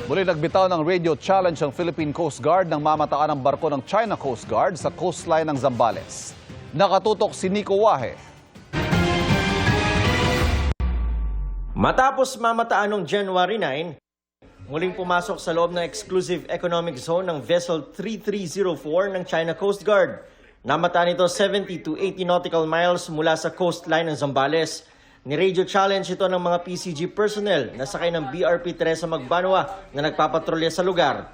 Muli nagbitaw ng radio challenge ang Philippine Coast Guard nang mamataan ang barko ng China Coast Guard sa coastline ng Zambales. Nakatutok si Nico Wahe. Matapos mamataan noong January 9, muling pumasok sa loob ng exclusive economic zone ng Vessel 3304 ng China Coast Guard. Namataan ito 70 to 80 nautical miles mula sa coastline ng Zambales. Ni-radio challenge ito ng mga PCG personnel na sakay ng BRP Teresa Magbanua na nagpapatrolya sa lugar.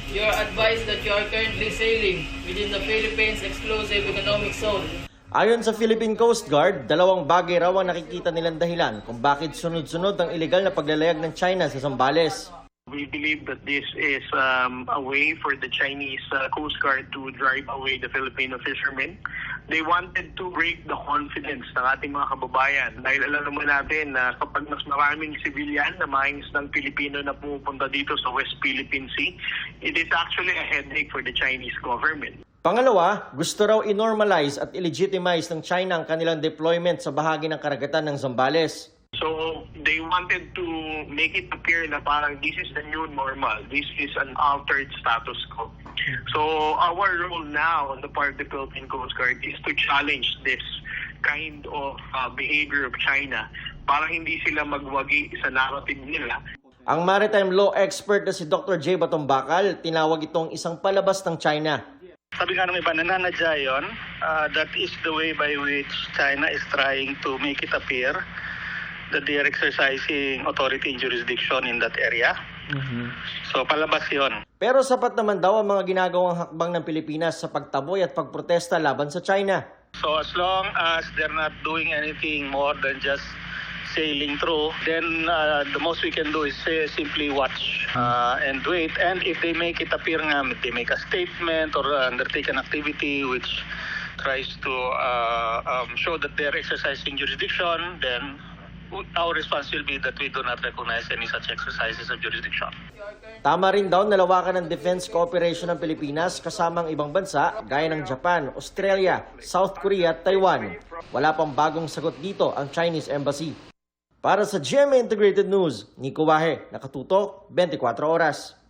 You are advised that you are currently sailing within the Philippines Exclusive Economic Zone. Ayon sa Philippine Coast Guard, dalawang bagay raw ang nakikita nilang dahilan kung bakit sunod-sunod ang illegal na paglalayag ng China sa Zambales. We believe that this is a way for the Chinese Coast Guard to drive away the Filipino fishermen. They wanted to break the confidence ng ating mga kababayan dahil alam naman natin na kapag mas maraming civilian na mangingisdang Pilipino na pumupunta dito sa West Philippine Sea, it is actually a headache for the Chinese government. Pangalawa, gusto raw i-normalize at i-legitimize ng China ang kanilang deployment sa bahagi ng karagatan ng Zambales. So they wanted to make it appear na parang this is the new normal. This is an altered status quo. So our role now on the part of the Philippine Coast Guard is to challenge this kind of behavior of China para hindi sila magwagi sa narrative nila. Ang maritime law expert na si Dr. J. Batombakal, tinawag itong isang palabas ng China. Sabi nga ng iba, nananadya yun. That is the way by which China is trying to make it appear that they are exercising authority and jurisdiction in that area. So palabas yun. Pero sapat naman daw ang mga ginagawang hakbang ng Pilipinas sa pagtaboy at pagprotesta laban sa China. So as long as they're not doing anything more than just sailing through, then the most we can do is simply watch and wait. And if they make it appear nga, they make a statement or undertake an activity which tries to show that they're exercising jurisdiction, then our response will be that we do not recognize any such exercises of jurisdiction. Tama rin daw na lawakan ng defense cooperation ng Pilipinas kasama ang ibang bansa gaya ng Japan, Australia, South Korea at Taiwan. Wala pang bagong sagot dito ang Chinese Embassy. Para sa GMA Integrated News, Nico Wahe, nakatutok 24 oras.